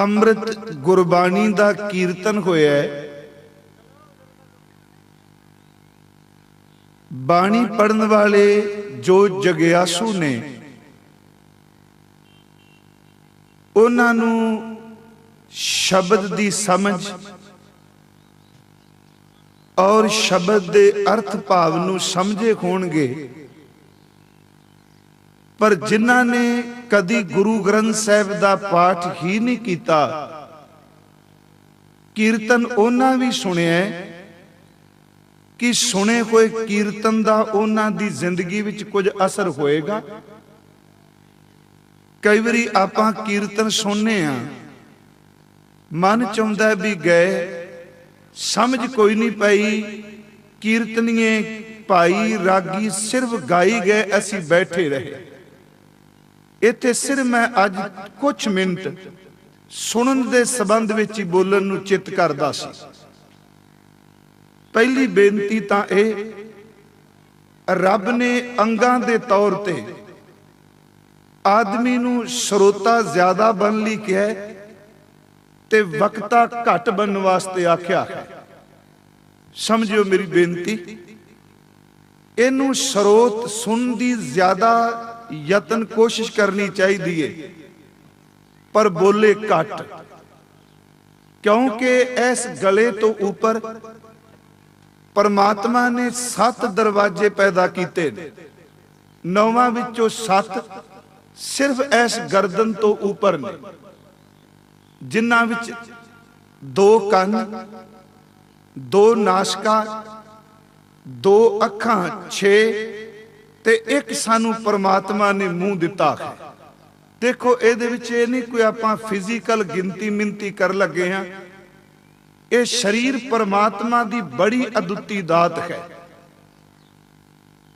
अमृत गुरबाणी दा कीर्तन होया है। बाणी पढ़न वाले जो जग्यासु ने उन्हां नूं शब्द दी समझ और शब्द दे अर्थ भाव नूं समझे होणगे, पर जिन्हां ने कदी गुरु ग्रंथ साहिब दा पाठ ही नहीं कीता, कीर्तन उन्हां भी सुनिया कि सुने हुए कीर्तन दा उन्हां दी जिंदगी विच कुछ असर होएगा। कई बारी आपां कीर्तन सुनने आ, मन चाहुंदा है भी गए, समझ कोई नहीं पई, कीर्तनीए भाई रागी सिर्फ गाई गए, असी बैठे रहे। इत्थे सिर्फ मैं अज कुछ मिनट सुनन दे संबंध विच ही बोलण नूं चित करदा सी। पहली बेनती तां इह, रब ने अंगां दे तौर ते आदमी नूं श्रोता ज्यादा बन लई कहा ते वक्ता घट बनने वास्ते आख्या है। समझियो मेरी बेनती, इनू स्रोत सुन दी ज्यादा यतन कोशिश करनी चाहिए, पर बोले घट, क्योंकि इस गले तो ऊपर परमात्मा ने 7 दरवाजे पैदा किए, 9वां विचों 7 सिर्फ इस गर्दन तो ऊपर ने, जिन्हां विच 2 कन, 2 नासका, 2 अखां 6 ते 1 सानू परमात्मा ने मुंह दिता है। देखो इहदे विच इह नहीं कोई आपां फिजिकल गिनती मिनती कर लगे हैं, ये शरीर परमात्मा दी बड़ी अदुੱਤੀ दात है,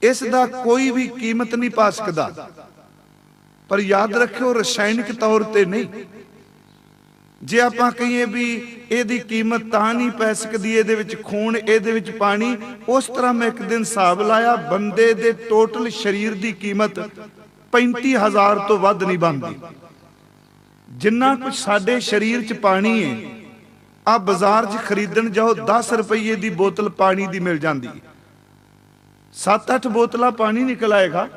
इसदा कोई भी कीमत नहीं पा सकदा। पर याद रखियो रसायनिक तौर ते नहीं। जे आपां कहिए भी इहदी कीमत तां नहीं पै सकदी, इहदे विच खून, इहदे विच पानी, उस तरह मैं एक दिन हिसाब लाया, बंदे दे टोटल शरीर दी कीमत 35,000 तो वध नहीं बनदी। जिन्ना कुछ साडे शरीर च पानी है, आ बाजार च खरीदण जाओ 10 रुपये की बोतल पानी दी मिल जाती, 7-8 बोतलां पानी निकल आएगा।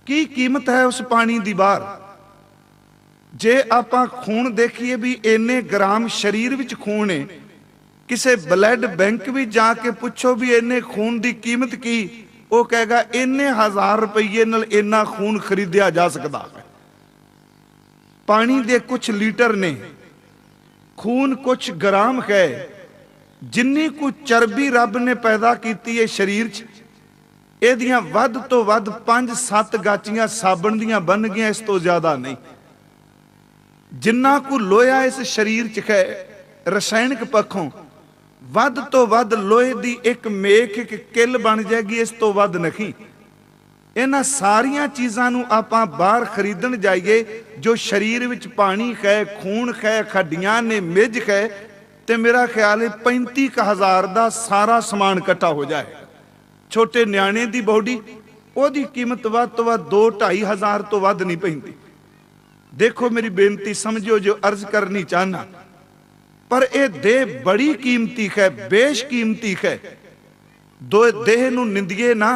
की कीमत है उस पानी दी बाहर। जे आपां खून देखिए भी इन्ने ग्राम शरीर विच खून है, किसे ब्लड बैंक भी जाके पुछो भी इन्ने खून दी कीमत की, वो कहेगा इन्ने 1000 रुपये नाल इन्ना खून खरीदिया जा सकता है। पानी दे कुछ लीटर ने, खून कुछ ग्राम है। जिन्नी कुछ चर्बी रब ने पैदा की है शरीर च, इहदियां वध तो वध 5-7 गाचियां साबण दियां बन गईयां, इस तो ज्यादा नहीं। जिन्ना को लोहा इस शरीर च है रसायनिक पक्षों, वध तो वध लोहे दी एक मेख, एक किल बन जाएगी, इस तो वध नहीं। इन्हां सारियां चीज़ां नूं आपां बाहर खरीदण जाइए, जो शरीर विच पानी है, खून है, हड्डियां ने, मिज है, ते मेरा ख्याल है 35,000 का सारा समान इकट्ठा हो जाए। छोटे न्याणे दी बॉडी, ओदी कीमत वध तो वध 2-2.5 हज़ार तो वध नहीं पैंदी। देखो मेरी बेनती समझो जो अर्ज करनी चाहना, पर यह देह बड़ी कीमती है, बेशकीमती है। दो देह नूं निंदिए ना।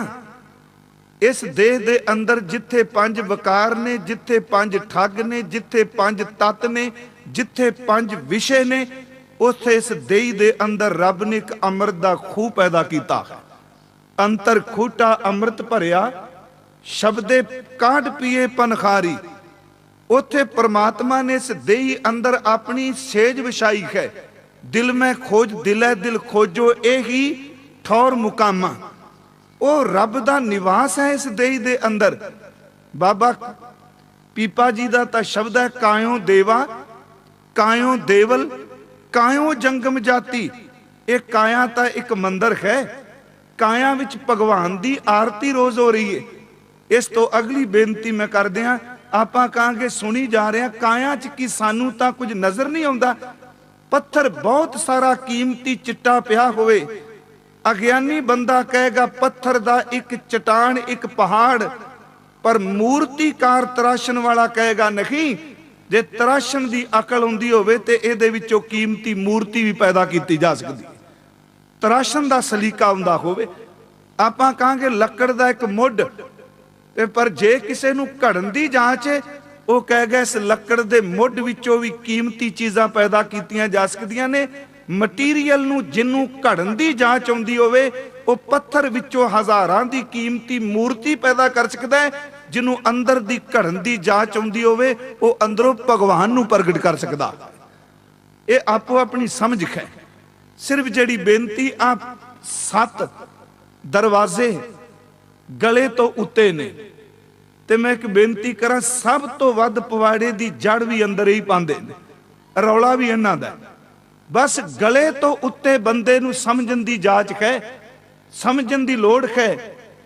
इस देह दे अंदर जिथे 5 वकार ने, जिथे 5 ठग ने, जिथे 5 तत्त ने, जिथे 5 विषय ने, उथे इस देह दे अंदर रब ने एक अमृत दा खूह पैदा किया। अंतर खूटा अमृत भरिया, शब्दे काढ़ पिए पनखारी। उथे परमात्मा ने इस देही अंदर अपनी सेज विछाई है। दिल में खोज दिलै दिल खोजो, यही ठौर मुकामा। वो रब दा निवास है इस देही दे अंदर। बाबा पीपा जी दा तां शब्द है, कायों देवा कायों देवल कायों जंगम जाति। एक काया तां एक मंदिर है, काया विच भगवान दी आरती रोज हो रही है। इस तो अगली बेनती मैं कर दियां, आपां कहांगे सुनी जा रहे हैं, काया च की सानू तां कुछ नजर नहीं आउंदा। पत्थर बहुत सारा कीमती चिट्टा पिया होवे, अज्ञानी बंदा कहेगा पत्थर दा एक चट्टान, एक पहाड़, पर मूर्तिकार तराशण वाला कहेगा नहीं, जे तराशण की अकल हुंदी होवे ते इहदे विचों कीमती मूर्ति भी पैदा की जा सकती। तराशण का सलीका हुंदा होवे, आपां कहांगे लकड़ का एक मुੱਢ ते पर जे किसी नूं घड़न की जांच है वो कह गया इस लकड़ के मुੱਢ विचों भी कीमती चीज़ां पैदा कीतियां जा सकदियां ने। मटीरीयल नूं जिन्नू घड़न की जांच आउंदी होवे वो पत्थर विचों हज़ारां दी कीमती मूर्ति पैदा कर सकदा है। जिन्नू अंदर दी घड़न की जांच आउंदी होवे वो अंदरों भगवान नूं प्रगट कर सकदा। ये आपो अपनी समझ है। सिर्फ जिहड़ी बेनती आ 7 दरवाजे गले तो उत्ते ने, ते मैं एक बेनती करा सब तो वध पवाड़े की जड़ भी अंदर ही पाते हैं, रौला भी इन्हां दा। बस गले तो उत्ते बंदे नूं समझण दी जांच है, समझण दी लोड़ है।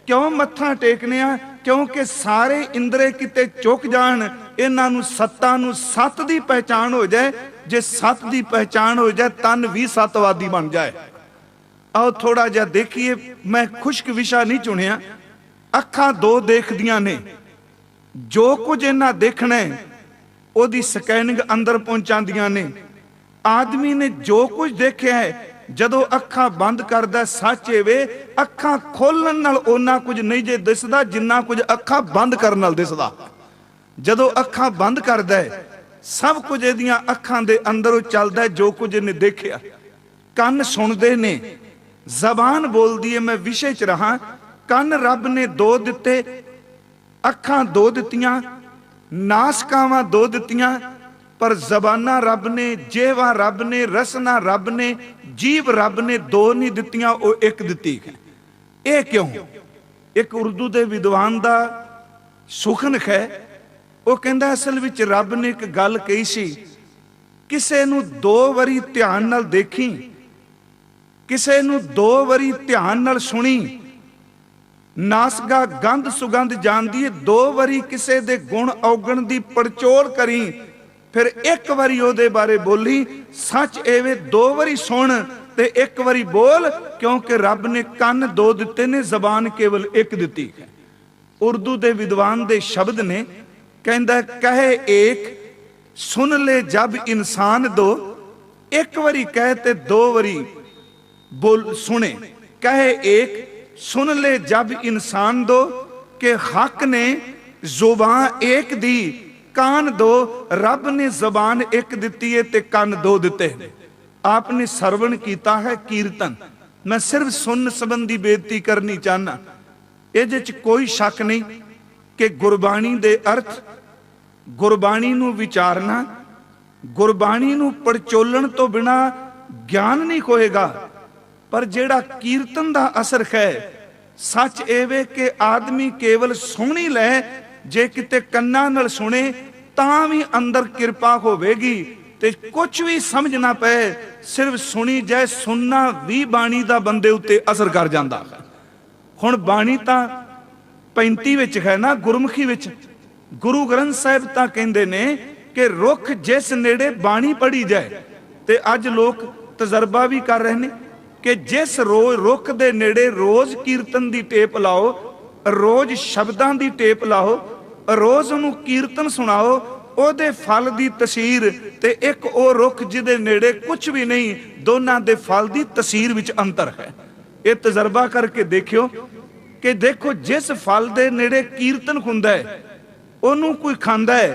क्यों मत्था टेकने आ? क्योंकि सारे इंद्रे किते चुक जाण, इन्हां नूं सत्तां नूं 7 दी पहचान हो जाए। जे 7 दी पहचान हो जाए तन भी 7वादी बन जाए। आओ थोड़ा जिहा देखिए, मैं खुश्क विशा नहीं चुनिया। अखां 2 देखदियां ने, जो कुछ इन्हां देखना है ओदी स्कैनिंग अंदर पहुंचादियां ने। आदमी ने जो कुछ देखा है जदों अखां बंद करदा सच एवे, अखां खोलण नाल ओना कुछ नहीं जे दिसदा जिन्ना कुछ अखां बंद करन नाल दिसदा। जदों अखां बंद करदा है सब कुछ इहदियां अखां दे अंदरों चलदा है जो कुछ इहने देखिया। कंन सुणदे ने, जबान बोलदी है। मैं विषय च रहा। कंन रब ने 2 दिते, अखां 2 दित्तियां, नासकावां 2 दित्तियां, पर जबाना रब ने, जेवा रब ने, रसना रब ने, जीव रब ने 2 नहीं दित्तियां, वो 1 दित्ती है। ये क्यों? एक उर्दू के विद्वान का सुखन है। वो कहता असल विच रब ने एक गल कही सी, किसे नूं 2 वारी ध्यान नाल देखी, किसे नूं 2 वारी ध्यान नाल सुनी, नासगा गंध सुगंध जानदी है। 2 वारी किसे दे गुण औगण दी पड़चोल करी, फिर 1 वारी ओदे बारे बोली। सच एवे 2 वारी सुन ते 1 वारी बोल, क्योंकि रब ने कन्न 2 दिते ने, जबान केवल 1 दिती है। उर्दू दे विद्वान दे शब्द ने, कहंदा कहे 1 सुन ले जब इंसान 2, 1 वारी कहे ते 2 वारी बोल सुने। कहे 1 सुन ले जब इंसान 2, के हक ने जुबान 1 दी, कान 2। रब ने जबान 1 दिती है ते कान 2 दिते हैं। आपने सरवण कीता है कीर्तन। मैं सिर्फ सुन संबंधी बेनती करनी चाहना। इहदे च कोई शक नहीं कि गुरबाणी दे अर्थ, गुरबाणी नूं विचारना, गुरबाणी नूं पड़चोलण तो बिना ज्ञान नहीं होएगा। पर जेड़ा कीर्तन दा असर है, सच एवे कि आदमी केवल सुन ही लै, जे किते कन्नां नाल सुने तां भी अंदर किरपा होवेगी ते कुछ भी समझ ना पे, सिर्फ सुनी जाए। सुनना भी बाणी दा बंदे उत्ते असर कर जांदा है। हुण बाणी तां 35 विच है ना, गुरमुखी विच। गुरु ग्रंथ साहिब तां कहंदे ने कि रुख जिस नेड़े बाणी पढ़ी जाए, ते अज लोग तजर्बा भी कर रहे हैं कि जिस रोज रुख दे नेड़े रोज कीर्तन दी टेप लाओ, रोज शब्दां दी टेप लाओ, रोज उन्होंने कीर्तन सुनाओ, ओदे फल दी तसीर ते एक ओ रुख जिदे नेड़े कुछ भी नहीं, दोनां दे फल दी तसीर विच अंतर है। ये तजर्बा करके देखियो कि देखो जिस फल दे नेड़े कीर्तन हुंदा है ओनू कोई खांदा है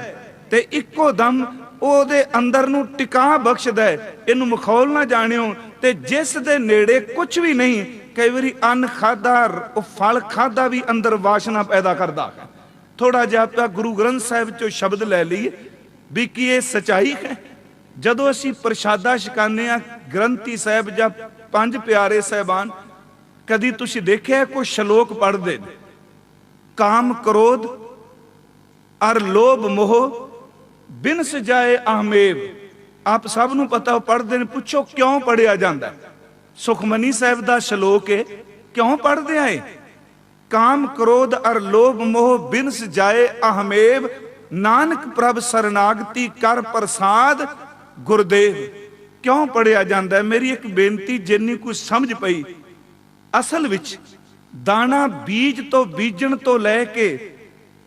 ते इक्को दम ओदे अंदर नू टिका बख्शदा है, इनू मखौल ना जानियो। ते जिस दे नेड़े कुछ भी नहीं, कई बारी अन्न खादा, फल खादा भी अंदर वासना पैदा करदा है। थोड़ा जिहा आपां गुरु ग्रंथ साहिब चो शब्द लै लईए भी कि ये सच्चाई है। जदों असीं प्रशादा छकाने आ, ग्रंथी साहिब जां 5 प्यारे साहिबान, कदी तुसीं देखिआ कोई श्लोक पढ़दे ने, काम क्रोध अर लोभ मोह बिनस जाए आहमेव। आप सब नूं पता पढ़दे ने, पुछो क्यों पढ़िया जांदा? सुखमनी साहिब दा श्लोक है, क्यों पढ़दे आए? काम क्रोध अर लोभ मोह बिनस जाए आहमेव, नानक प्रभ सरनागति कर प्रसाद गुरदेव। क्यों पढ़िया जांदा है? मेरी एक बेनती जिन्नी कोई समझ पई, असल विच दाना बीज तो बीजण तो लैके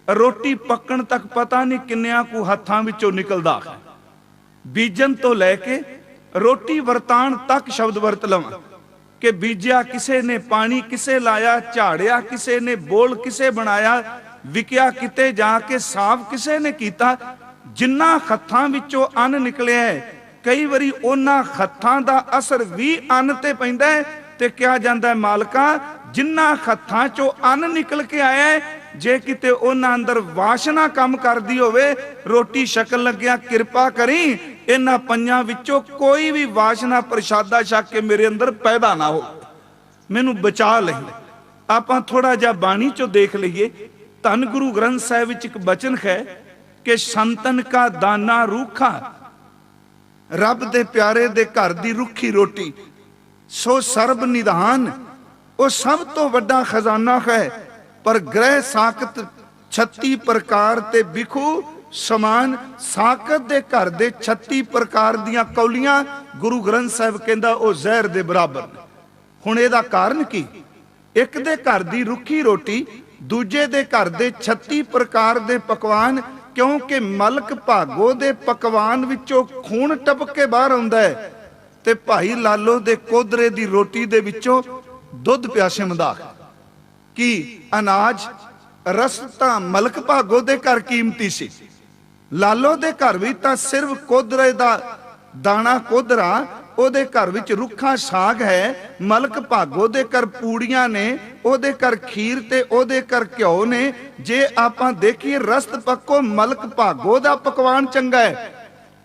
रोटी पकण तक पता नहीं किन्नियां कु हत्थां विचों निकलदा है। बीजन तो लैके रोटी वरतान तक शब्द वरत लवां कि बीजिया किसे ने, पानी किसे लाया, झाड़िया किसे ने, बोल किसे बनाया, विकिया किते जाके साफ किसे ने कीता। जिन्ना हत्थां विचों अन्न निकलिया है, कई वारी उन्हां हत्थां दा असर भी अन्न ते पैंदा है ते क्या जांदा है मालका जिन्ना हत्थां चों अन्न निकल के आया है, जे किते उन्हां अंदर वासना काम करदी होवे, रोटी छकन लग्या किरपा करी इन्हां पंजां विचों कोई भी वासना प्रसादा छक के मेरे अंदर पैदा ना हो, मैनू बचा लई। आपां थोड़ा जिहा बाणी चों देख लईए। धन गुरु ग्रंथ साहिब विच एक बचन है कि संतन का दाना रूखा, रब दे प्यारे दे घर दी रुखी रोटी सो सर्ब निधान, वो सब तो वड्डा खजाना है। पर ग्रह साकत 36 प्रकार ते बिखू समान, साकत दे घर दे 36 प्रकार दियां कौलियां गुरु ग्रंथ साहिब कहंदा ओ जहर दे बराबर। हुण इहदा कारण की? एक दे घर दी रुखी रोटी, दूजे दे घर दे 36 प्रकार दे पकवान, क्योंकि मलक भागो दे पकवान विचों खून टपक के बाहर आउंदा है ते भाई लालो दे कोदरे दी रोटी दे विचों दुध प्यासे मंदा कि अनाज रस तां मलक भागो दे घर कीमती सी, लालो दे घर भी तां सिर्फ कोदरे दा दाना कोदरा, ओदे घर विच रुखा साग है। मलक भागो दे घर पूड़ियां ने, ओदे घर खीर ते ओदे घर घ्यो ने। जे आपां देखिए रस्त पक्को मलक भागो दा पकवान चंगा है,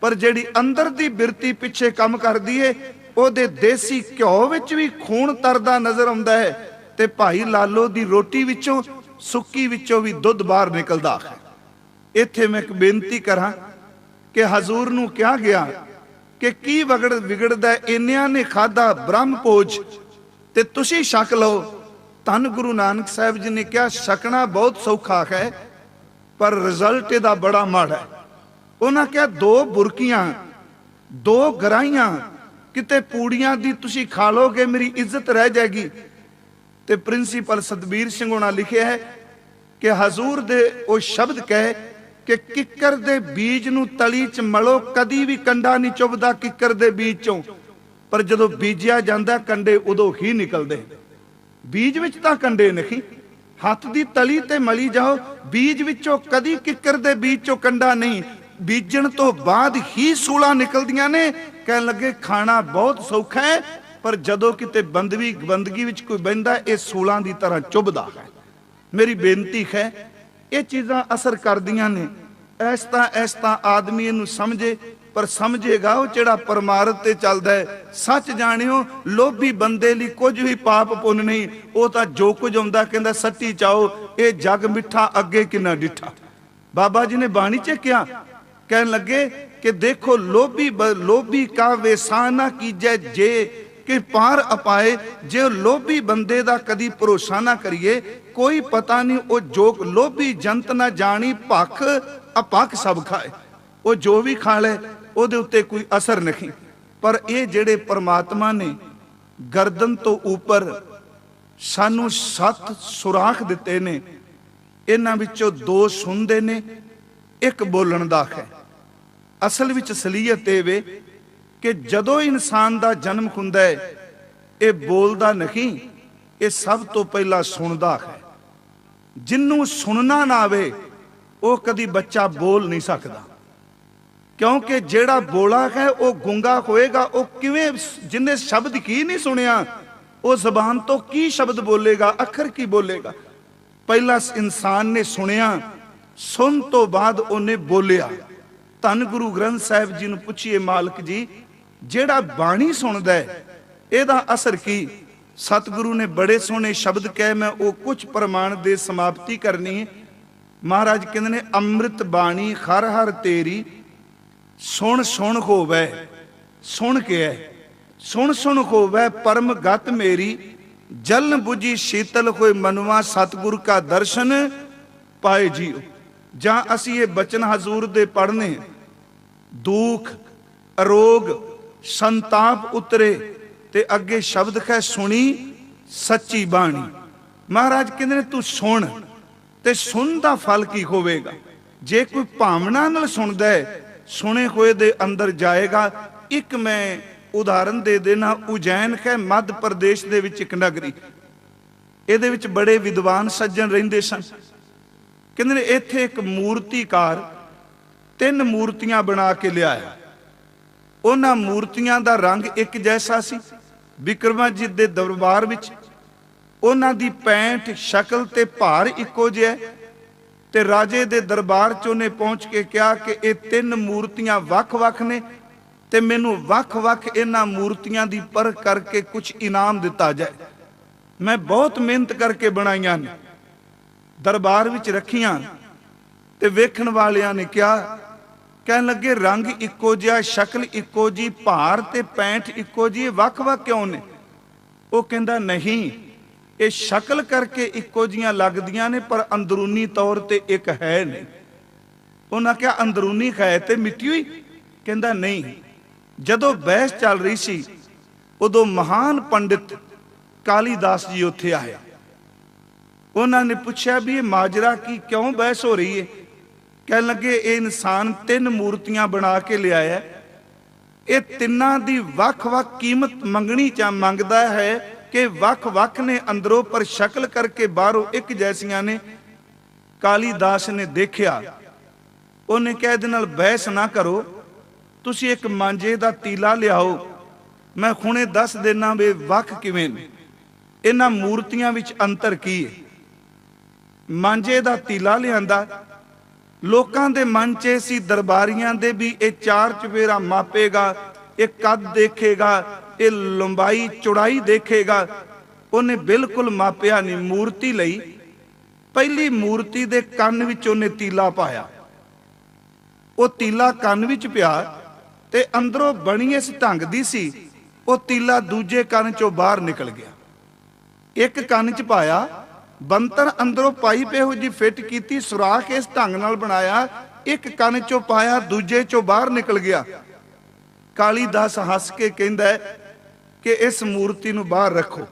पर जेड़ी अंदर दी बिरती पिछे काम करदी है, ओदे देसी घ्यो विच भी खून तरदा नजर आउंदा है ते भाई लालो दी रोटी विचों सुक्की विचों भी दुध बाहर निकलदा है। इत्थे मैं एक बेनती करां कि हजूर नूं कहा गया कि की विगड़दा, इन्नियां ने खादा ब्रह्म भोज ते तुसी छक लो। धन गुरु नानक साहिब जी ने कहा छकना बहुत सौखा है पर रिजल्ट इहदा बड़ा माड़ा है। उन्हां कहा 2 बुरकियां 2 गराहियां किते पूड़ियां दी तुसी खा लोगे मेरी इज्जत रह जाएगी। ते प्रिंसीपल सतबीर सिंह होना लिखिया है कि हजूर दे ओ शब्द कहे कि किकर दे बीज नूं तली च मलो, कदी भी कंडा नहीं चुभदा किकर दे बीज चों, पर जदों बीजिया जांदा कंडे उदों ही निकलदे। बीज विच तां कंडे नहीं, हथ दी तली ते मली जाओ, बीज विचों कदी किकर दे बीज चों कंडा नहीं, बीजण तो बाद ही सूलां निकलदियां ने। कहण लगे खाना बहुत सौखा है, पर जदों किते बंदगी विच कोई बहिंदा इह सूलां दी तरह चुभदा है। मेरी बेनती है ये चीज़ां असर करदियां ने। ऐसता आदमी इनू समझे, पर समझेगा वो जिहड़ा परमार्थ ते चलदा है। सच जाणियो लोभी बंदे लई कुछ भी पाप पुन नहीं, वो तां जो कुछ आउंदा कहंदा सट्टी चाओ, ये जग मिठा अगे किन्ना डिठा। बाबा जी ने बाणी च क्या कहन लगे कि देखो लोभी का वेसा ना कीजै जे कि पार अपाए। जे लोभी बंदे दा कदी भरोसा ना करिए, कोई पता नहीं वो जो लोभी जंत ना जानी भख अपख सब खाए, वो जो भी खा ले ओदे उत्ते कोई असर नहीं। पर ये जेड़े परमात्मा ने गर्दन तो ऊपर सानू 7 सुराख दिते ने, इन्हां विचों 2 सुनदे ने, एक बोलण दा है। असल विच असलीयत ये वे कि जदों इंसान दा जन्म हुंदा है, ये बोलदा नहीं, ये सब तो पहला सुनदा है। जिन्नू सुनना ना आवे वो कदी बच्चा बोल नहीं सकता, क्योंकि जेड़ा बोला है वो गुंगा होएगा। वो किवें, जिन्हें शब्द की नहीं सुनिया वो जबान तो की शब्द बोलेगा, अखर की बोलेगा। पहला इंसान ने सुनिया, सुन तो बाद उन्हें बोलिया। धन गुरु ग्रंथ साहिब जी नूं पुछिए मालक जी जेड़ा बाणी सुनदा है इहदा असर की? सतगुरु ने बड़े सोहने शब्द कहे, मैं वो कुछ प्रमाण दे समाप्ति करनी है। महाराज कहंदे ने अमृत बाणी हर हर तेरी सुन सुन होवै, सुन के है सुन सुन होवै परम गत मेरी, जल बुझी शीतल होए मनवा सतगुरु का दर्शन पाए जीओ। जां असी ये बचन हजूर दे पढ़ने, दुख अरोग संताप उतरे ते अगे शब्द है सुनी सच्ची बाणी। महाराज कहंदे ने तू सुन, ਤੇ ਸੁਣ ਦਾ ਫਲ ਕੀ ਹੋਵੇਗਾ। ਜੇ ਕੋਈ ਭਾਵਨਾ ਨਾਲ ਸੁਣਦਾ ਹੈ, ਸੁਣੇ ਹੋਏ ਦੇ ਅੰਦਰ ਜਾਏਗਾ। ਇੱਕ ਮੈਂ ਉਦਾਹਰਨ ਦੇ ਦੇਣਾ, ਉਜੈਨ ਹੈ ਮੱਧ ਪ੍ਰਦੇਸ਼ ਦੇ ਵਿੱਚ ਇੱਕ ਨਗਰੀ, ਇਹਦੇ ਵਿੱਚ ਬੜੇ ਵਿਦਵਾਨ ਸੱਜਣ ਰਹਿੰਦੇ ਸਨ। ਕਹਿੰਦੇ ਨੇ ਇੱਥੇ ਇੱਕ ਮੂਰਤੀਕਾਰ 3 ਮੂਰਤੀਆਂ ਬਣਾ ਕੇ ਲਿਆਇਆ। ਉਹਨਾਂ ਮੂਰਤੀਆਂ ਦਾ ਰੰਗ ਇੱਕ ਜੈਸਾ ਸੀ। ਵਿਕਰਮਾਜੀਤ ਦੇ ਦਰਬਾਰ ਵਿੱਚ ਉਹਨਾਂ ਦੀ ਪੈਂਟ, ਸ਼ਕਲ ਤੇ ਭਾਰ ਇੱਕੋ ਜਿਹਾ। ਤੇ ਰਾਜੇ ਦੇ ਦਰਬਾਰ 'ਚ ਉਹਨੇ ਪਹੁੰਚ ਕੇ ਕਿਹਾ ਕਿ ਇਹ 3 ਮੂਰਤੀਆਂ ਵੱਖ-ਵੱਖ ਨੇ ਤੇ ਮੈਨੂੰ ਵੱਖ-ਵੱਖ ਇਹਨਾਂ ਮੂਰਤੀਆਂ ਦੀ ਪਰਖ ਕਰਕੇ ਕੁਝ ਇਨਾਮ ਦਿੱਤਾ ਜਾਏ। ਮੈਂ ਬਹੁਤ ਮਿਹਨਤ ਕਰਕੇ ਬਣਾਈਆਂ ਨੇ, ਦਰਬਾਰ ਵਿੱਚ ਰੱਖੀਆਂ। ਤੇ ਵੇਖਣ ਵਾਲਿਆਂ ਨੇ ਕਿਹਾ, ਕਹਿਣ ਲੱਗੇ ਰੰਗ ਇੱਕੋ ਜਿਹਾ, ਸ਼ਕਲ ਇੱਕੋ ਜੀ, ਭਾਰ ਤੇ ਪੈਂਟ ਇੱਕੋ ਜੀ, ਵੱਖ-ਵੱਖ ਕਿਉਂ ਨੇ? ਉਹ ਕਹਿੰਦਾ ਨਹੀਂ, ਇਹ ਸ਼ਕਲ ਕਰਕੇ ਇੱਕੋ ਜੀਆਂ ਲੱਗਦੀਆਂ ਨੇ ਪਰ ਅੰਦਰੂਨੀ ਤੌਰ ਤੇ ਇੱਕ ਹੈ ਨਹੀਂ। ਉਹਨਾਂ ਕਿਹਾ ਅੰਦਰੂਨੀ ਹੈ ਤੇ ਮਿੱਟੀ ਹੋਈ? ਕਹਿੰਦਾ ਨਹੀਂ। ਜਦੋਂ ਬਹਿਸ ਚੱਲ ਰਹੀ ਸੀ ਉਦੋਂ ਮਹਾਨ ਪੰਡਿਤ ਕਾਲੀਦਾਸ ਜੀ ਉੱਥੇ ਆਏ। ਉਹਨਾਂ ਨੇ ਪੁੱਛਿਆ ਵੀ ਇਹ ਮਾਜਰਾ ਕੀ, ਕਿਉਂ ਬਹਿਸ ਹੋ ਰਹੀ ਹੈ? ਕਹਿਣ ਲੱਗੇ ਇਹ ਇਨਸਾਨ 3 ਮੂਰਤੀਆਂ ਬਣਾ ਕੇ ਲਿਆਇਆ, ਇਹ ਤਿੰਨਾਂ ਦੀ ਵੱਖ-ਵੱਖ ਕੀਮਤ ਮੰਗਣੀ ਮੰਗਦਾ ਹੈ ਕਿ ਵੱਖ-ਵੱਖ ਨੇ ਅੰਦਰੋਂ ਪਰ ਸ਼ਕਲ ਕਰਕੇ ਬਾਹਰੋਂ ਇੱਕ ਜੈਸੀਆਂ ਨੇ। ਕਾਲੀਦਾਸ ਨੇ ਦੇਖਿਆ, ਉਹਨੇ ਕਿਹਾ ਇਹਦੇ ਨਾਲ ਬਹਿਸ ਨਾ ਕਰੋ, ਤੁਸੀਂ ਇੱਕ ਮਾਂਜੇ ਦਾ ਤੀਲਾ ਲਿਆਓ, ਮੈਂ ਹੁਣੇ ਦੱਸ ਦੇਣਾ ਵੀ ਵੱਖ ਕਿਵੇਂ ਨੇ, ਇਹਨਾਂ ਮੂਰਤੀਆਂ ਵਿੱਚ ਅੰਤਰ ਕੀ ਹੈ। ਮਾਂਜੇ ਦਾ ਤੀਲਾ ਲਿਆਂਦਾ। ਲੋਕਾਂ ਦੇ ਮਨ 'ਚ ਸੀ, ਦਰਬਾਰੀਆਂ ਦੇ ਵੀ, ਇਹ 4 ਚੁਫੇਰਾ ਮਾਪੇਗਾ, ਇਹ ਕੱਦ ਦੇਖੇਗਾ, ਇਹ ਲੰਬਾਈ ਚੌੜਾਈ ਦੇਖੇਗਾ। ਉਹਨੇ ਬਿਲਕੁਲ ਮਾਪਿਆ ਨਹੀਂ। ਮੂਰਤੀ ਲਈ ਪਹਿਲੀ ਮੂਰਤੀ ਦੇ ਕੰਨ ਵਿੱਚ ਉਹਨੇ ਤੀਲਾ ਪਾਇਆ। ਉਹ ਤੀਲਾ ਕੰਨ ਵਿੱਚ ਪਿਆ ਤੇ ਅੰਦਰੋਂ ਬਣੀ ਇਸ ਢੰਗ ਦੀ ਸੀ, ਉਹ ਤੀਲਾ ਦੂਜੇ ਕੰਨ ਚੋਂ ਬਾਹਰ ਨਿਕਲ ਗਿਆ। ਇੱਕ ਕੰਨ 'ਚ ਪਾਇਆ, ਬੰਤਰ ਅੰਦਰੋਂ ਪਾਈਪ ਇਹੋ ਜਿਹੀ ਫਿੱਟ ਕੀਤੀ, ਸੁਰਾਖ ਇਸ ਢੰਗ ਨਾਲ ਬਣਾਇਆ, ਇੱਕ ਕੰਨ ਚੋਂ ਪਾਇਆ, ਦੂਜੇ ਚੋਂ ਬਾਹਰ ਨਿਕਲ ਗਿਆ। ਕਾਲੀਦਾਸ ਹੱਸ ਕੇ ਕਹਿੰਦਾ ਕਿ ਇਸ ਮੂਰਤੀ ਨੂੰ ਬਾਹਰ ਰੱਖੋ।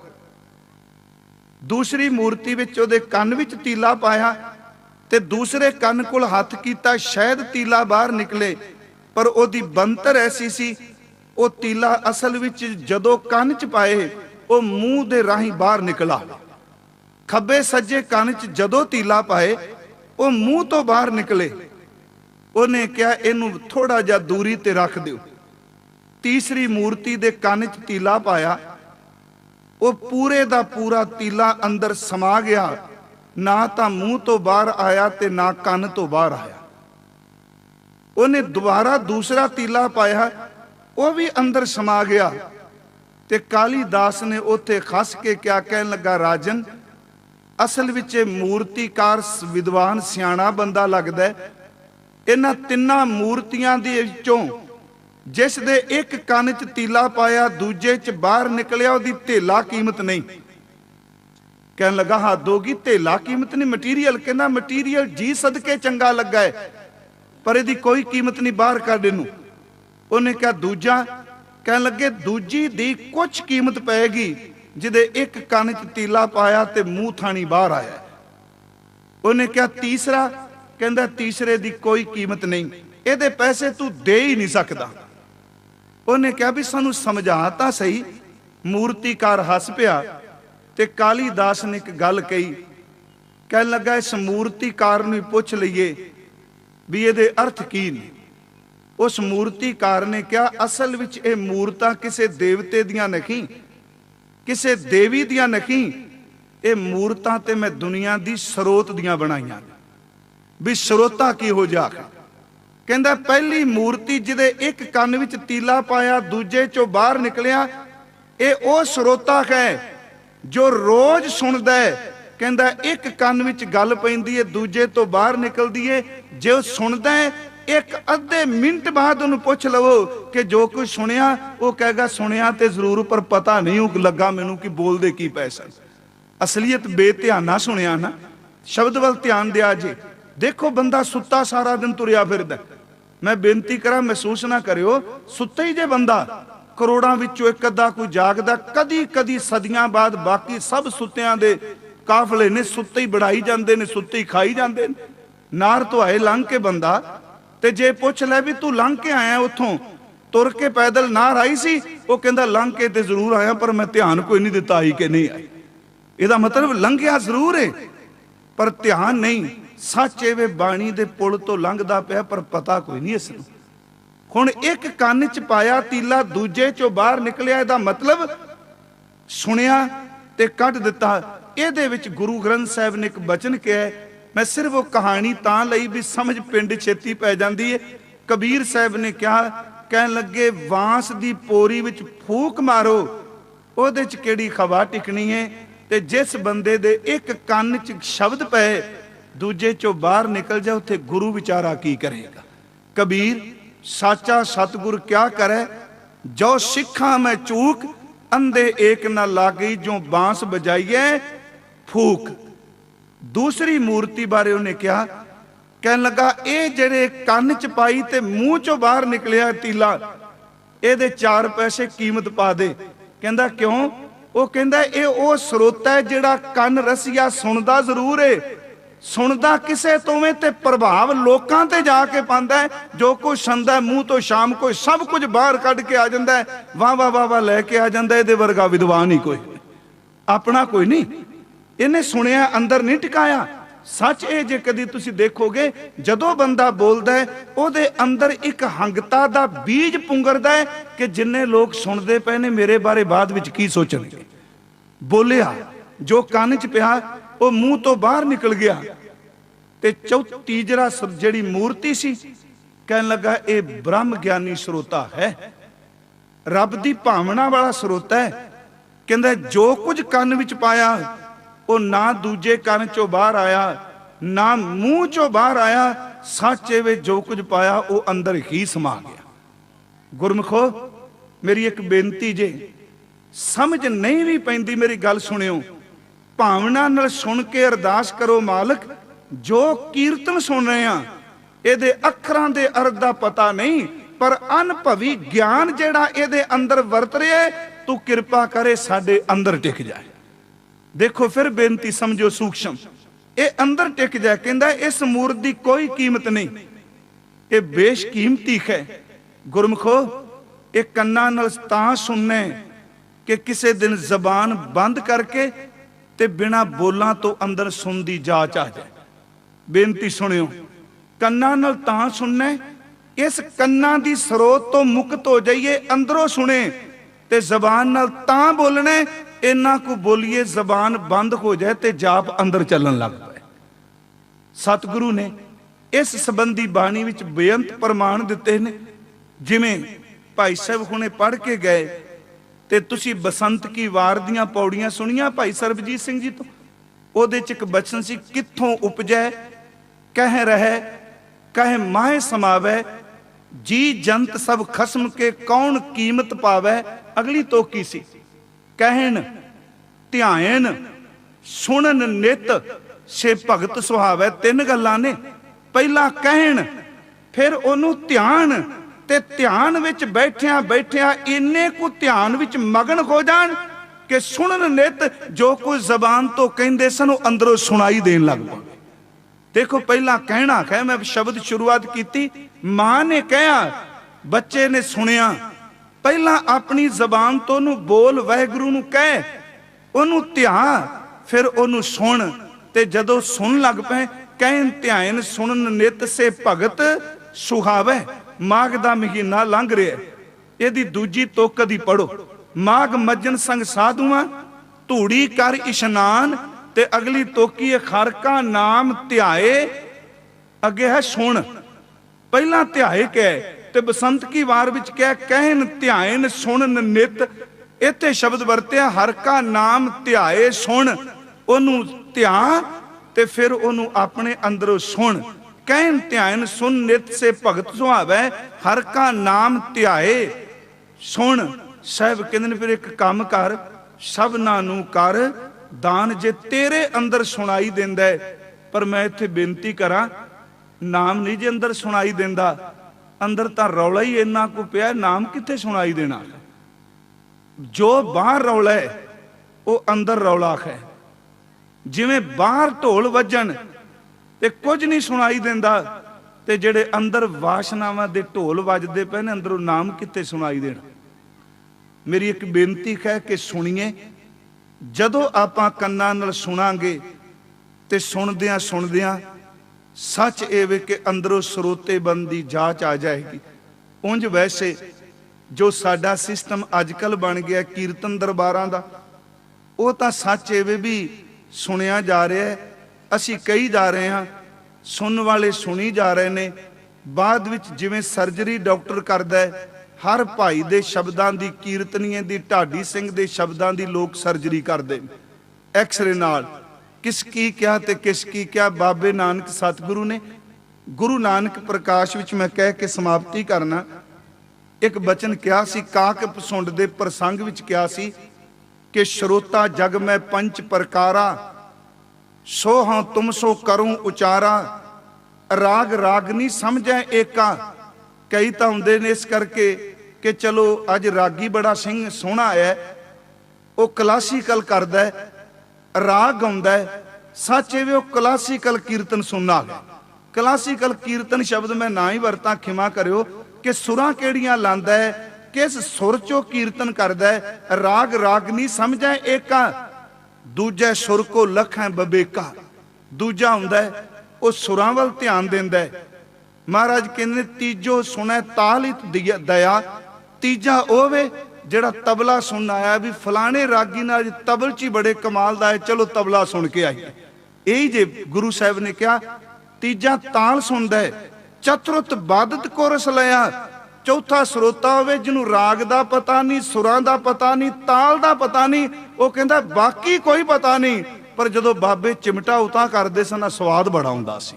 ਦੂਸਰੀ ਮੂਰਤੀ ਵਿੱਚ ਉਹਦੇ ਕੰਨ ਵਿੱਚ ਤੀਲਾ ਪਾਇਆ ਤੇ ਦੂਸਰੇ ਕੰਨ ਕੋਲ ਹੱਥ ਕੀਤਾ, ਸ਼ਾਇਦ ਤੀਲਾ ਬਾਹਰ ਨਿਕਲੇ, ਪਰ ਉਹਦੀ ਬੰਤਰ ਐਸੀ ਸੀ, ਉਹ ਤੀਲਾ ਅਸਲ ਵਿੱਚ ਜਦੋਂ ਕੰਨ 'ਚ ਪਾਏ ਉਹ ਮੂੰਹ ਦੇ ਰਾਹੀਂ ਬਾਹਰ ਨਿਕਲਾ। ਖੱਬੇ ਸੱਜੇ ਕੰਨ 'ਚ ਜਦੋਂ ਤੀਲਾ ਪਾਏ ਉਹ ਮੂੰਹ ਤੋਂ ਬਾਹਰ ਨਿਕਲੇ। ਉਹਨੇ ਕਿਹਾ ਇਹਨੂੰ ਥੋੜਾ ਜਿਹਾ ਦੂਰੀ ਤੇ ਰੱਖ ਦਿਓ। ਤੀਸਰੀ ਮੂਰਤੀ ਦੇ ਕੰਨ 'ਚ ਤੀਲਾ ਪਾਇਆ, ਉਹ ਪੂਰੇ ਦਾ ਪੂਰਾ ਤੀਲਾ ਅੰਦਰ ਸਮਾ ਗਿਆ, ਨਾ ਤਾਂ ਮੂੰਹ ਤੋਂ ਬਾਹਰ ਆਇਆ ਤੇ ਨਾ ਕੰਨ ਤੋਂ ਬਾਹਰ ਆਇਆ। ਉਹਨੇ ਦੁਬਾਰਾ ਦੂਸਰਾ ਤੀਲਾ ਪਾਇਆ, ਉਹ ਵੀ ਅੰਦਰ ਸਮਾ ਗਿਆ। ਤੇ ਕਾਲੀਦਾਸ ਨੇ ਉੱਥੇ ਖੱਸ ਕੇ ਕਿਆ ਕਹਿਣ ਲੱਗਾ, ਰਾਜਨ ਅਸਲ ਵਿੱਚ ਇਹ ਮੂਰਤੀਕਾਰ ਵਿਦਵਾਨ ਸਿਆਣਾ ਬੰਦਾ ਲੱਗਦਾ। ਇਹਨਾਂ 3 ਮੂਰਤੀਆਂ ਦੇ ਵਿੱਚੋਂ ਜਿਸ ਦੇ ਇੱਕ ਕੰਨ 'ਚ ਤੀਲਾ ਪਾਇਆ, ਦੂਜੇ 'ਚ ਬਾਹਰ ਨਿਕਲਿਆ, ਉਹਦੀ ਧੇਲਾ ਕੀਮਤ ਨਹੀਂ। ਕਹਿਣ ਲੱਗਾ ਹੱਦ ਹੋ ਗਈ, ਧੇਲਾ ਕੀਮਤ ਨਹੀਂ, ਮਟੀਰੀਅਲ। ਕਹਿੰਦਾ ਮਟੀਰੀਅਲ ਜੀ ਸਦਕੇ ਚੰਗਾ ਲੱਗਾ ਹੈ ਪਰ ਇਹਦੀ ਕੋਈ ਕੀਮਤ ਨਹੀਂ, ਬਾਹਰ ਕੱਢ ਇਹਨੂੰ। ਉਹਨੇ ਕਿਹਾ ਦੂਜਾ? ਕਹਿਣ ਲੱਗੇ ਦੂਜੀ ਦੀ ਕੁਝ ਕੀਮਤ ਪਏਗੀ ਜਿਹਦੇ ਇੱਕ ਕੰਨ 'ਚ ਤੀਲਾ ਪਾਇਆ ਤੇ ਮੂੰਹ ਥਾਣੀ ਬਾਹਰ ਆਇਆ। ਉਹਨੇ ਕਿਹਾ ਤੀਸਰਾ? ਕਹਿੰਦਾ ਤੀਸਰੇ ਦੀ ਕੋਈ ਕੀਮਤ ਨਹੀਂ, ਇਹਦੇ ਪੈਸੇ ਤੂੰ ਦੇ ਹੀ ਨਹੀਂ ਸਕਦਾ। ਉਹਨੇ ਕਿਹਾ ਵੀ ਸਾਨੂੰ ਸਮਝਾ ਤਾਂ ਸਹੀ। ਮੂਰਤੀਕਾਰ ਹੱਸ ਪਿਆ ਤੇ ਕਾਲੀਦਾਸ ਨੇ ਇੱਕ ਗੱਲ ਕਹੀ। ਕਹਿਣ ਲੱਗਾ ਇਸ ਮੂਰਤੀਕਾਰ ਨੂੰ ਪੁੱਛ ਲਈਏ ਵੀ ਇਹਦੇ ਅਰਥ ਕੀ ਨੇ। ਉਸ ਮੂਰਤੀਕਾਰ ਨੇ ਕਿਹਾ ਅਸਲ ਵਿੱਚ ਇਹ ਮੂਰਤਾਂ ਕਿਸੇ ਦੇਵਤੇ ਦੀਆਂ ਨਹੀਂ, ਕਿਸੇ ਦੇਵੀ ਦੀਆਂ ਨਹੀਂ, ਇਹ ਮੂਰਤਾਂ ਤੇ ਮੈਂ ਦੁਨੀਆ ਦੀ ਸਰੋਤ ਦੀਆਂ ਬਣਾਈਆਂ। ਵੀ ਸਰੋਤਾ ਕੀ ਹੋ ਜਾ? ਕਹਿੰਦਾ ਪਹਿਲੀ ਮੂਰਤੀ ਜਿਹਦੇ ਇੱਕ ਕੰਨ ਵਿੱਚ ਤੀਲਾ ਪਾਇਆ, ਦੂਜੇ ਚੋਂ ਬਾਹਰ ਨਿਕਲਿਆ, ਇਹ ਉਹ ਸਰੋਤਾ ਹੈ ਜੋ ਰੋਜ਼ ਸੁਣਦਾ ਹੈ। ਕਹਿੰਦਾ ਇੱਕ ਕੰਨ ਵਿੱਚ ਗੱਲ ਪੈਂਦੀ ਹੈ, ਦੂਜੇ ਤੋਂ ਬਾਹਰ ਨਿਕਲਦੀ ਹੈ। ਜੇ ਉਹ ਸੁਣਦਾ ਹੈ, ਇੱਕ ਅੱਧੇ ਮਿੰਟ ਬਾਅਦ ਉਹਨੂੰ ਪੁੱਛ ਲਵੋ ਕਿ ਜੋ ਕੁਝ ਸੁਣਿਆ, ਉਹ ਕਹੇਗਾ ਸੁਣਿਆ ਤੇ ਜ਼ਰੂਰ ਪਰ ਪਤਾ ਨਹੀਂ ਉਹ ਲੱਗਾ ਮੈਨੂੰ ਕਿ ਬੋਲਦੇ ਕੀ ਪਏ ਸਨ। ਅਸਲੀਅਤ ਬੇਧਿਆਨਾ ਸੁਣਿਆ ਨਾ। ਸ਼ਬਦ ਵੱਲ ਧਿਆਨ ਦਿਆ ਜੇ। ਦੇਖੋ ਬੰਦਾ ਸੁੱਤਾ ਸਾਰਾ ਦਿਨ ਤੁਰਿਆ ਫਿਰਦਾ। ਮੈਂ ਬੇਨਤੀ ਕਰਾਂ ਮਹਿਸੂਸ ਨਾ ਕਰਿਓ, ਸੁੱਤਾ ਹੀ ਜੇ ਬੰਦਾ, ਕਰੋੜਾਂ ਵਿੱਚੋਂ ਇੱਕ ਅੱਧਾ ਕੋਈ ਜਾਗਦਾ। ਕਦੀ ਕਦੀ ਸਦੀਆਂ ਬਾਅਦ ਬਾਕੀ ਸਭ ਸੁੱਤਿਆਂ ਦੇ काफले ने सुत्ते ही बढ़ाई जाते ने, सुत्ते ही खाई जाते। नार धुआए लंघ के बंदा ते जे पुछ लै भी तू लंघ के आया उथों, तुर के पैदल नार आई सी, वो कहंदा लंघ के ते जरूर आया पर मैं ध्यान कोई नहीं दिता आई कि नहीं आई। ਇਹਦਾ मतलब लंघिया जरूर है पर ध्यान नहीं। सच एवे बाणी दे पुल तो लंघदा पिया पर पता कोई नहीं इस नूं। हुण एक कंन च पाया तीला, दूजे चों बाहर निकलिया, ਇਹਦਾ मतलब सुनिया ते कढ दिता। ਇਹਦੇ ਵਿੱਚ गुरु ग्रंथ साहिब ने एक बचन कहा है, मैं सिर्फ वो कहानी तां लई भी समझ पिंड छेती पै जाती है। कबीर साहब ने कहा, कहन लगे वांस दी पोरी विच फूक मारो, ਉਹਦੇ ਚ ਕਿਹੜੀ ਖਵਾ ਟਿਕਣੀ है। ਤੇ ਜਿਸ ਬੰਦੇ ਦੇ ਇੱਕ ਕੰਨ 'ਚ ਸ਼ਬਦ ਪਏ, ਦੂਜੇ 'ਚੋਂ ਬਾਹਰ ਨਿਕਲ ਜਾ, ਉੱਥੇ ਗੁਰੂ ਵਿਚਾਰਾ ਕੀ ਕਰੇਗਾ। ਕਬੀਰ ਸਾਚਾ ਸਤਿਗੁਰ ਕਿਆ ਕਰੇ, ਜੋ ਸਿੱਖਾਂ ਮੈਂ ਚੂਕ, ਅੰਧੇ ਏਕ ਨਾ ਲਾਗੀ, ਜੋ ਬਾਂਸ ਬਜਾਈਏ ਫੂਕ। ਦੂਸਰੀ ਮੂਰਤੀ ਬਾਰੇ ਉਹਨੇ ਕਿਹਾ, ਕਹਿਣ ਲੱਗਾ ਇਹ ਜਿਹੜੇ ਕੰਨ 'ਚ ਪਾਈ ਤੇ ਮੂੰਹ 'ਚੋਂ ਬਾਹਰ ਨਿਕਲਿਆ ਤੀਲਾ, ਇਹਦੇ 4 ਪੈਸੇ ਕੀਮਤ ਪਾ ਦੇ। ਕਹਿੰਦਾ ਕਿਉਂ? ਉਹ ਕਹਿੰਦਾ ਇਹ ਉਹ ਸਰੋਤਾ ਹੈ ਜਿਹੜਾ ਕੰਨ ਰਸੀਆ ਸੁਣਦਾ ਜ਼ਰੂਰ ਏ, ਸੁਣਦਾ ਕਿਸੇ ਤੋਂ ਵੇ ਤੇ ਪ੍ਰਭਾਵ ਲੋਕਾਂ ਤੇ ਜਾ ਕੇ ਪਾਉਂਦਾ ਹੈ। ਜੋ ਕੁਝ ਸੁਣਦਾ ਮੂੰਹ ਤੋਂ ਸ਼ਾਮ ਕੋਈ ਸਭ ਕੁਝ ਬਾਹਰ ਕੱਢ ਕੇ ਆ ਜਾਂਦਾ ਹੈ, ਵਾਹ ਵਾਹ ਵਾਹ ਵਾਹ ਲੈ ਕੇ ਆ ਜਾਂਦਾ। ਇਹਦੇ ਵਰਗਾ ਵਿਦਵਾਨ ਹੀ ਕੋਈ, ਆਪਣਾ ਕੋਈ ਨਹੀਂ। ਇਹਨੇ ਸੁਣਿਆ ਅੰਦਰ ਨਹੀਂ ਟਿਕਾਇਆ। ਸੱਚ ਇਹ ਜੇ ਕਦੀ ਤੁਸੀਂ ਦੇਖੋਗੇ, ਜਦੋਂ ਬੰਦਾ ਬੋਲਦਾ ਹੈ ਉਹਦੇ ਅੰਦਰ ਇੱਕ ਹੰਗਤਾ ਦਾ ਬੀਜ ਪੁੰਗਰਦਾ ਹੈ ਕਿ ਜਿੰਨੇ ਲੋਕ ਸੁਣਦੇ ਪਏ ਨੇ ਮੇਰੇ ਬਾਰੇ ਬਾਅਦ ਵਿੱਚ ਕੀ ਸੋਚਣਗੇ। ਬੋਲਿਆ ਜੋ ਕੰਨ 'ਚ ਪਿਆ ਉਹ ਮੂੰਹ ਤੋਂ ਬਾਹਰ ਨਿਕਲ ਗਿਆ। ਤੇ ਤੀਜਰਾ ਜਿਹੜੀ ਮੂਰਤੀ ਸੀ, ਕਹਿਣ ਲੱਗਾ ਇਹ ਬ੍ਰਹਮ ਗਿਆਨੀ ਸਰੋਤਾ ਹੈ, ਰੱਬ ਦੀ ਭਾਵਨਾ ਵਾਲਾ ਸਰੋਤਾ ਹੈ। ਕਹਿੰਦਾ ਜੋ ਕੁਝ ਕੰਨ ਵਿੱਚ ਪਾਇਆ ਉਹ ਨਾ ਦੂਜੇ ਕੰਨ ਚੋਂ ਬਾਹਰ ਆਇਆ, ਨਾ ਮੂੰਹ ਚੋਂ ਬਾਹਰ ਆਇਆ। ਸੱਚ ਵੇ ਜੋ ਕੁਝ ਪਾਇਆ ਉਹ ਅੰਦਰ ਹੀ ਸਮਾ ਗਿਆ। ਗੁਰਮਖੋ ਮੇਰੀ ਇੱਕ ਬੇਨਤੀ ਜੇ, ਸਮਝ ਨਹੀਂ ਵੀ ਪੈਂਦੀ ਮੇਰੀ ਗੱਲ ਸੁਣਿਓ, ਭਾਵਨਾ ਨਾਲ ਸੁਣ ਕੇ ਅਰਦਾਸ ਕਰੋ, ਮਾਲਕ ਜੋ ਕੀਰਤਨ ਸੁਣ ਰਹੇ ਆ ਇਹਦੇ ਅੱਖਰਾਂ ਦੇ ਅਰਥ ਦਾ ਪਤਾ ਨਹੀਂ, ਪਰ ਅਨੁਭਵੀ ਗਿਆਨ ਜਿਹੜਾ ਇਹਦੇ ਅੰਦਰ ਵਰਤ ਰਿਹਾ, ਤੂੰ ਕਿਰਪਾ ਕਰੇ ਸਾਡੇ ਅੰਦਰ ਟਿਕ ਜਾਏ। देखो फिर बेनती समझो सूक्ष्म, ये अंदर टिक जाए। कहता इस मूर्त की कोई कीमत नहीं, ये बेशकीमती है। गुरमुखो ये कन्ना नाल तां सुनने कि किसी दिन जबान बंद करके ते बिना बोलां तो अंदर सुनदी जाच आ जाए। बेनती सुनियो, कन्ना नाल तां सुनने, इस कन्ना दी स्रोत तो मुक्त हो जाइए, अंदरों सुने ते जबान नाल तां बोलने, इन्ना को बोलिए जबान बंद हो जाए ते जाप अंदर चलन लग पाए। सतगुरु ने इस संबंधी बाणी विच बेअंत प्रमाण दिते ने। जिवें भाई साहब हुणे पढ़ के गए ते तुसी बसंत की वार दियां पौड़ियां सुनिया भाई सरबजीत सिंह जी तो, ओदे च एक बचन सी, कित्थों उपजै कह रहे कह माहे समावै, जी जंत सब खसम के कौन कीमत पावै। अगली तोकी सी, कहन ध्यान सुनन नित से भगत सुहावै। 3 गल्लां ने, पहला कहन, फिर ओनू ध्यान, ते ध्यान विच बैठिया बैठिया इन्ने को ध्यान विच मगन हो जान कि सुनन नित जो कुछ जबान तो कहंदे सन अंदरों सुनाई देन लग पवे। देखो पहला कहना है, मैं शब्द शुरुआत की, मां ने कहा, बच्चे ने सुनिया, पहला अपनी जबान तो ओनू बोल वाहिगुरू नू कह, ओनू ध्यान, फिर ओनू सुन। ते जदों सुन लग पे, कहन ध्यान सुनन नित से भगत सुहावै। माघ दा महीना लंघ रहा, इहदी दूजी तुक दी पढ़ो, माघ मज्जन संग साधुआं धूड़ी कर इशनान। ते अगली तोकी है, खर का नाम ध्याए, अगे है सुन। पहला ध्याए क्या है, ते बसंत की वार विच क्या, कहन ध्यान सुनन नित। इत्थे शब्द वरत्या हर का नाम ध्याए सुन, ओनू ध्यान ते फिर ओनू अपने अंदरों सुन। कहन ध्यान सुन नित से भगत सुहावै, हर का नाम ध्याए सुन। साहब कहंदे ने फिर एक काम कर, सबना नू कर दान, जे तेरे अंदर सुनाई देंदा है। पर मैं इत्थे बेनती करा, नाम नहीं जे अंदर सुनाई देंदा, अंदर तां रौला ही इन्ना को पिया, नाम कित्थे सुनाई देना। जो बाहर रौला है वो अंदर रौला है। जिवें बाहर ढोल वजन ते कुछ नहीं सुनाई देंदा, ते जेड़े अंदर वासनावां दे ढोल वजदे पे ने अंदरों नाम कित्ते सुनाई देना। मेरी एक बेनती है कि सुनिए, जदों आपां कन्नां नाल सुनांगे ते सुनदियां सुनदियां सच एवे कि अंदरों ਸਰੋਤੇਬੰਦ ਦੀ जांच आ जाएगी। उंज वैसे जो साडा सिस्टम अजकल बन गया कीर्तन दरबारां दा, वो तां सच एवे भी सुनिया जा रहा है, असीं कही जा रहे हैं, सुनने वाले सुनी जा रहे ने। बाद विच जिवें सर्जरी डॉक्टर करदा है, हर भाई दे शब्दां दी, कीर्तनीए दी, ढाडी सिंह दे शब्दां दी लोग सर्जरी करदे एक्सरे नाल। किस की क्या ते किस की क्या, बाबे नानक सतगुरु ने गुरु नानक प्रकाश विच मैं कह के समाप्ति करना। एक बचन क्या सी, काक पसुंड दे प्रसंग विच क्या सी कि श्रोता जग में पंच प्रकारा, सो हाँ तुम सो करूं उचारा, राग रागनी समझै एका। कई तो होंदे ने इस करके कि चलो अज रागी बड़ा सिंह सोहना है, वो क्लासीकल करदा है, राग गाउंदा है। सच है वो क्लासीकल कीर्तन सुनना है। क्लासीकल कीर्तन शब्द मैं ना ही वरता, खिमा करियो, कि सुरां केड़ियां लांदा है, किस सुर चो कीर्तन करदा है। राग रागनी समझै एका, दूजा सुर को लखां बबेका। दूजा हुंदा है वो सुरां वल ध्यान देंदा है। महाराज कहंदे तीजो सुनै ताल हित दया। तीजा ओ वे जिहड़ा तबला सुन आया भी फलाने रागी नाल तबल च बड़े कमाल दा है, चलो तबला सुन के आइए। यही जे गुरु साहब ने कहा। तीजा ताल सुनदा है, चतुरत बादत कोरस लिया। चौथा श्रोता होवे जिन्हों राग दा पता नहीं, सुरां दा पता नहीं, ताल दा पता नहीं, वो कहंदा बाकी कोई पता नहीं, पर जदों बाबे चिमटा उतां करदे सन स्वाद बड़ा हुंदा सी।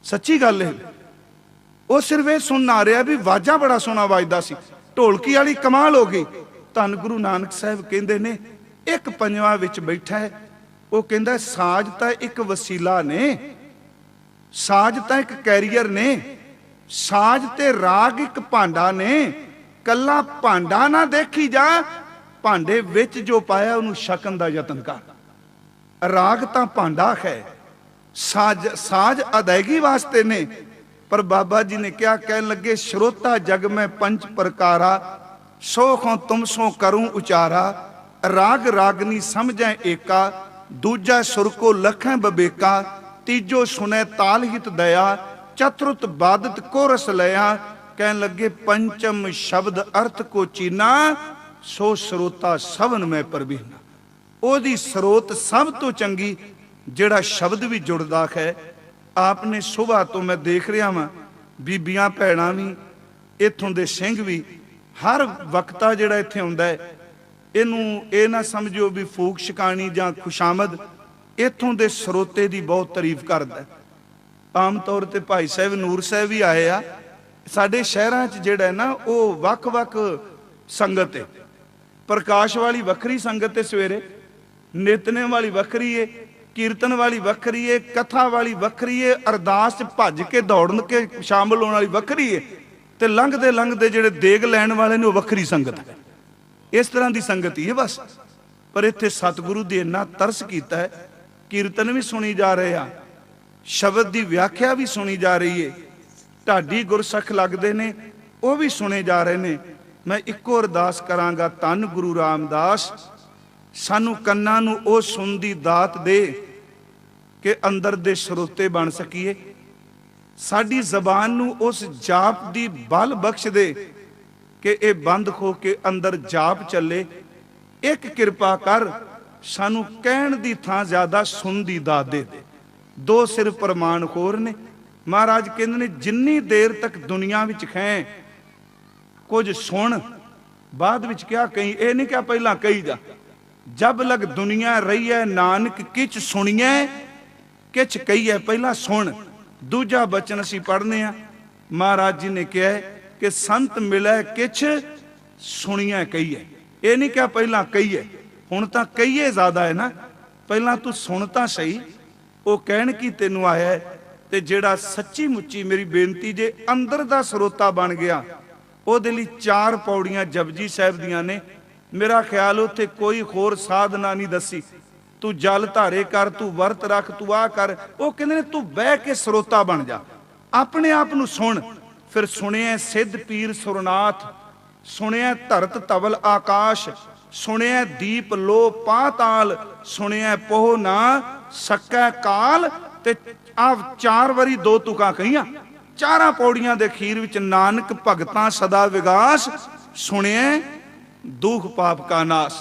सच्ची गल है। वो सिर्फ ये सुन आ रहा भी वाजा बड़ा सोहना वजदा सी, ढोलकी वाली कमाल हो गई। धन गुरु नानक साहब कहंदे ने एक पंजवा विच बैठा है, वो कहंदा साज तां एक वसीला ने, साज तां एक कैरियर ने, साज ते राग एक भांडा ने। कल्ला भांडा ना देखी जा, भांडे विच जो पाया उन्होंने छकन दा यतन कर। राग तां भांडा है, साज साज अदायगी वास्ते ने। पर बाबा जी ने क्या कहन लगे, श्रोता जग में पंच प्रकारा, सो खो तुम सो करूं उचारा, राग रागनी समझै एका, दूजा सुर को लखां बबेका, तीजो सुनै ताल हित दया, चतुर्थ बादत को रस लया। कहन लगे पंचम शब्द अर्थ को चीना, सो श्रोता सवन में परवीना। ओदी स्रोत सब तो चंगी जिहड़ा शब्द भी जुड़दा है। आपने सुबह तो मैं देख रहा वां बीबियां भैणां भी, इत्थों दे सिंह भी, हर वक्ता जिहड़ा इत्थे आउंदा है, इहनूं ये ना समझो भी फूक शिकानी जां खुशामद, इत्थों दे सरोते दी बहुत तारीफ करदा है। आम तौर ते भाई साहब नूर साहब भी आए आ। साडे शहरां च जिहड़ा है ना वो वख-वख संगत है। प्रकाश वाली वखरी संगत है, सवेरे नितनेम वाली वखरी है, कीर्तन वाली वखरी है, कथा वाली वखरी है, अरदास च भज के दौड़न के शामिल होने वाली वखरी है, ते लंघदे लंघदे जिहड़े देग लैण वाले ने वो वखरी संगत है। इस तरह की संगत ही है बस। पर इत्थे सतगुरु दी इन्ना तरस कीता है, कीर्तन भी सुनी जा रहे हैं, शब्द की व्याख्या भी सुनी जा रही है, ढाडी गुरसख लगते ने वो भी सुने जा रहे ने। मैं इको अरदास करांगा, धन गुरु रामदास सानू कन्नां नूं ओ सुन दी दात दे कि अंदर दे श्रोते बन सकीए। साडी जबान नूं उस जाप दी बल बख्श दे कि ये बंद हो के अंदर जाप चले। एक किरपा कर सानू कहण दी थां ज्यादा सुन दी दात दे दे। दो सिर्फ प्रमाण होर ने। महाराज कहंदे ने जिन्नी देर तक दुनिया विच हैं कुछ सुन, बाद विच क्या कही, ये नहीं क्या पहला कही जा। जब लग दुनिया रही है नानक किच सुनिए, किच कही है पहला सुन। दूजा बचन असीं पढ़ने आ, महाराज जी ने कहा है कि संत मिले किच सुनिए कहिए। ये नहीं क्या पहला कहिए, हुण तां कहिए ज्यादा है ना, पहला तू सुन तां सही। वो कहण की तेनू आया है, ते जेड़ा सच्ची मुच्ची मेरी बेनती जे अंदर दा सरोता बन गया, ਉਹਦੇ ਲਈ 4 पौड़ियां जपजी साहब दियां ने। मेरा ख्याल उत्थे कोई होर साधना नहीं दसी। तू जल धारे कर, तू वर्त रख, तू आ कर। वो कहते ने तू बह के स्रोता बन जा, अपने आप नू सुन। फिर सुनिया सिद्ध पीर सुरनाथ, सुनिया धरत तवल आकाश, सुनिया दीप लो पाताल, सुनिया पोह ना सकै काल। ते आ 4 वारी 2 तुकां कहियां, 4 पौड़ियां दे खीर विच नानक भगतां सदा विगास, सुनिए दुख पाप का नाश।